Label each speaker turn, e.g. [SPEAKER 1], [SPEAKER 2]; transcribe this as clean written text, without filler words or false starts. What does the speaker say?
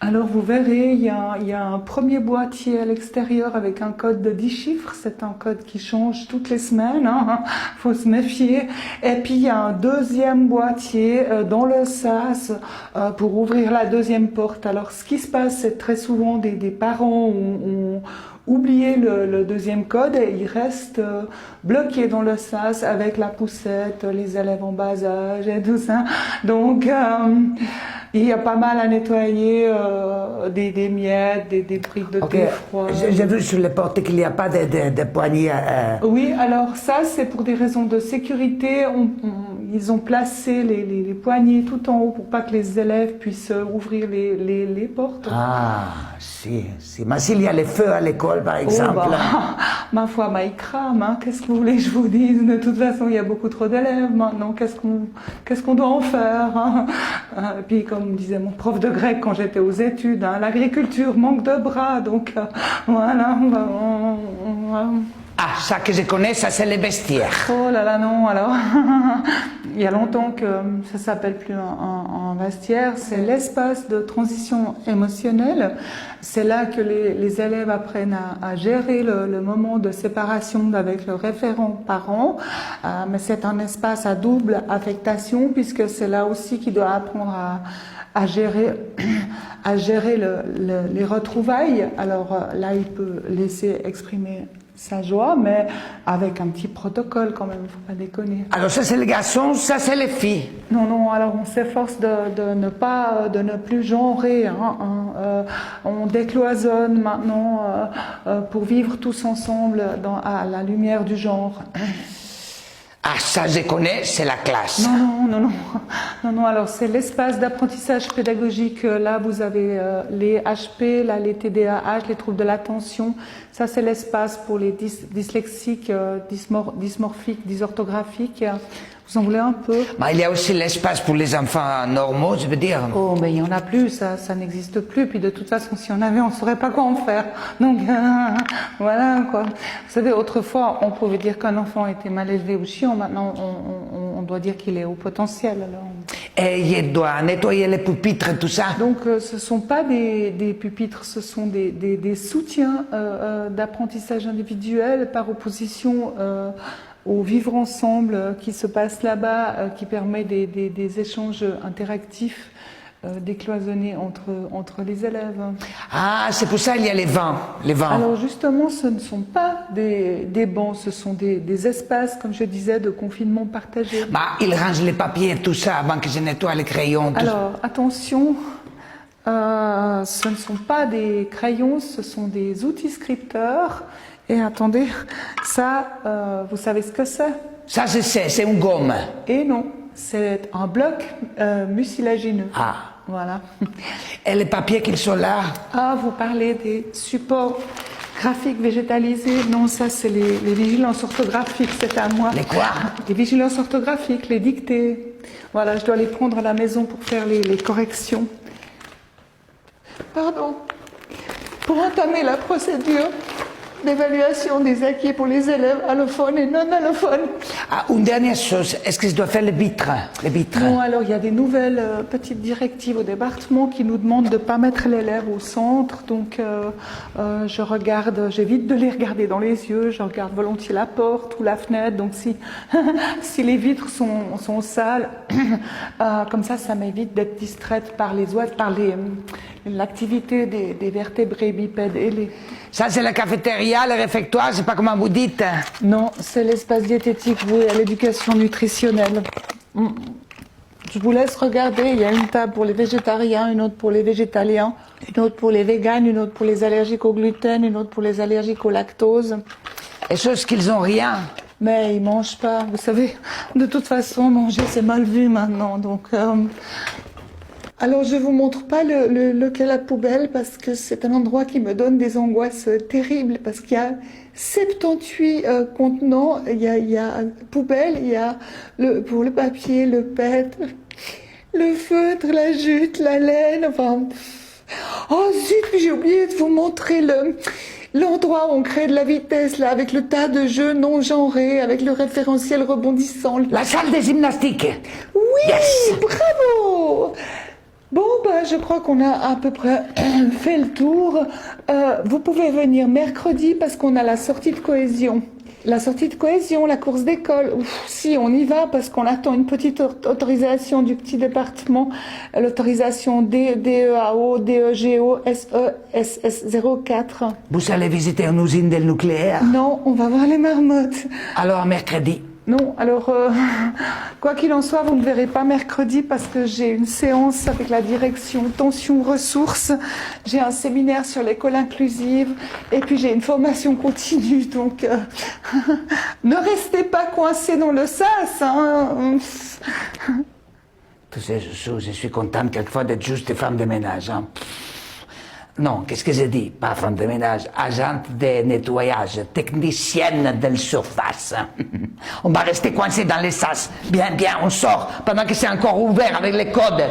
[SPEAKER 1] Alors vous verrez, il y a un premier boîtier à l'extérieur avec un code de 10 chiffres. C'est un code qui change toutes les semaines, hein. Faut se méfier. Et puis il y a un deuxième boîtier dans le sas pour ouvrir la deuxième porte. Alors ce qui se passe, c'est très souvent des parents ont oublié le deuxième code et ils restent bloqués dans le sas avec la poussette, les élèves en bas âge et tout ça. Donc il y a pas mal à nettoyer, des miettes, des briques de thé froid.
[SPEAKER 2] J'ai vu sur les portes qu'il n'y a pas de poignées.
[SPEAKER 1] Oui, alors ça, c'est pour des raisons de sécurité. Ils ont placé les poignées tout en haut pour pas que les élèves puissent ouvrir les portes.
[SPEAKER 2] Ah, si. Mais s'il y a les feux à l'école, par exemple.
[SPEAKER 1] Oh, bah, ma foi, il crame. Hein. Qu'est-ce que vous voulez que je vous dise? De toute façon, il y a beaucoup trop d'élèves maintenant. Qu'est-ce qu'on doit en faire, hein? Et puis, comme disait mon prof de grec quand j'étais aux études, hein, l'agriculture manque de bras. Donc, voilà.
[SPEAKER 2] Ah, ça que je connais, ça c'est les vestiaires.
[SPEAKER 1] Oh là là, non, alors. Il y a longtemps que ça s'appelle plus un vestiaire, c'est l'espace de transition émotionnelle. C'est là que les élèves apprennent à gérer le moment de séparation avec le référent parent. Mais c'est un espace à double affectation puisque c'est là aussi qu'ils doivent apprendre à gérer les retrouvailles. Alors là, il peut laisser exprimer sa joie, mais avec un petit protocole quand même, faut pas déconner.
[SPEAKER 2] Alors ça c'est les garçons, ça c'est les filles.
[SPEAKER 1] Non, alors on s'efforce de ne plus genrer, hein. On décloisonne maintenant pour vivre tous ensemble à la lumière du genre.
[SPEAKER 2] Ah, ça je connais, c'est la classe.
[SPEAKER 1] Non, alors c'est l'espace d'apprentissage pédagogique. Là, vous avez les HP, là, les TDAH, les troubles de l'attention. Ça, c'est l'espace pour les dyslexiques, dysmorphiques, dysorthographiques. Vous en voulez un peu?
[SPEAKER 2] Mais il y a aussi l'espace pour les enfants normaux, je veux dire.
[SPEAKER 1] Oh, mais il n'y en a plus, ça n'existe plus. Puis de toute façon, si on avait, on ne saurait pas quoi en faire. Donc, voilà, quoi. Vous savez, autrefois, on pouvait dire qu'un enfant était mal élevé ou chiant. Maintenant, on doit dire qu'il est au potentiel. Alors.
[SPEAKER 2] Et il doit nettoyer les pupitres, tout ça.
[SPEAKER 1] Donc, ce ne sont pas des pupitres, ce sont des soutiens d'apprentissage individuel par opposition au vivre ensemble qui se passe là-bas, qui permet des échanges interactifs décloisonnés entre les élèves.
[SPEAKER 2] Ah, c'est pour ça qu'il y a les vents.
[SPEAKER 1] Alors justement, ce ne sont pas des bancs, ce sont des espaces, comme je disais, de confinement partagé.
[SPEAKER 2] Bah, ils rangent les papiers et tout ça avant que je nettoie les crayons.
[SPEAKER 1] Alors, attention, ce ne sont pas des crayons, ce sont des outils scripteurs. Et attendez, ça, vous savez ce que c'est?
[SPEAKER 2] Ça, je sais, c'est une gomme.
[SPEAKER 1] Et non, c'est un bloc mucilagineux.
[SPEAKER 2] Ah.
[SPEAKER 1] Voilà.
[SPEAKER 2] Et les papiers qui sont là?
[SPEAKER 1] Ah, vous parlez des supports graphiques végétalisés? Non, ça, c'est les vigilances orthographiques, c'est à moi.
[SPEAKER 2] Les quoi?
[SPEAKER 1] Les vigilances orthographiques, les dictées. Voilà, je dois les prendre à la maison pour faire les corrections. Pardon. Pour entamer la procédure d'évaluation des acquis pour les élèves allophones et non allophones.
[SPEAKER 2] Ah, une dernière chose, est-ce que je dois faire les vitres?
[SPEAKER 1] Non, alors il y a des nouvelles petites directives au département qui nous demandent de ne pas mettre l'élève au centre, donc je regarde, j'évite de les regarder dans les yeux, je regarde volontiers la porte ou la fenêtre, donc si les vitres sont sales, comme ça m'évite d'être distraite par les oiseaux, par l'activité des vertébrés bipèdes ailés.
[SPEAKER 2] Ça, c'est la cafétéria, le réfectoire, je sais pas comment vous dites.
[SPEAKER 1] Non, c'est l'espace diététique voué à l'éducation nutritionnelle. Je vous laisse regarder, il y a une table pour les végétariens, une autre pour les végétaliens, une autre pour les véganes, une autre pour les allergiques au gluten, une autre pour les allergiques au lactose.
[SPEAKER 2] Et ceux qui n'ont rien.
[SPEAKER 1] Mais ils mangent pas, vous savez, de toute façon, manger c'est mal vu maintenant, donc... Alors je vous montre pas lequel à poubelle parce que c'est un endroit qui me donne des angoisses terribles parce qu'il y a 78 contenants, il y a poubelle, il y a pour le papier, le PET, le feutre, la jute, la laine, enfin... Oh zut, j'ai oublié de vous montrer l'endroit où on crée de la vitesse, là, avec le tas de jeux non genrés, avec le référentiel rebondissant.
[SPEAKER 2] La salle de gymnastique.
[SPEAKER 1] Oui,
[SPEAKER 2] yes.
[SPEAKER 1] Bravo. Bon, ben, je crois qu'on a à peu près fait le tour. Vous pouvez venir mercredi parce qu'on a la sortie de cohésion. La sortie de cohésion, la course d'école. Ouf, si, on y va parce qu'on attend une petite autorisation du petit département. L'autorisation DEAO, DEGO, SESS 04.
[SPEAKER 2] Vous allez visiter une usine del nucléaire?
[SPEAKER 1] Non, on va voir les marmottes.
[SPEAKER 2] Alors mercredi.
[SPEAKER 1] Non, alors, quoi qu'il en soit, vous ne me verrez pas mercredi parce que j'ai une séance avec la direction tension ressources, j'ai un séminaire sur l'école inclusive et puis j'ai une formation continue, donc ne restez pas coincés dans le sas, hein.
[SPEAKER 2] Tu sais, je suis contente quelquefois d'être juste femme de ménage. Hein. Non, qu'est-ce que j'ai dit? Pas femme de ménage, agente de nettoyage, technicienne de surface. On va rester coincé dans les sas. Bien, bien, on sort pendant que c'est encore ouvert avec les codes.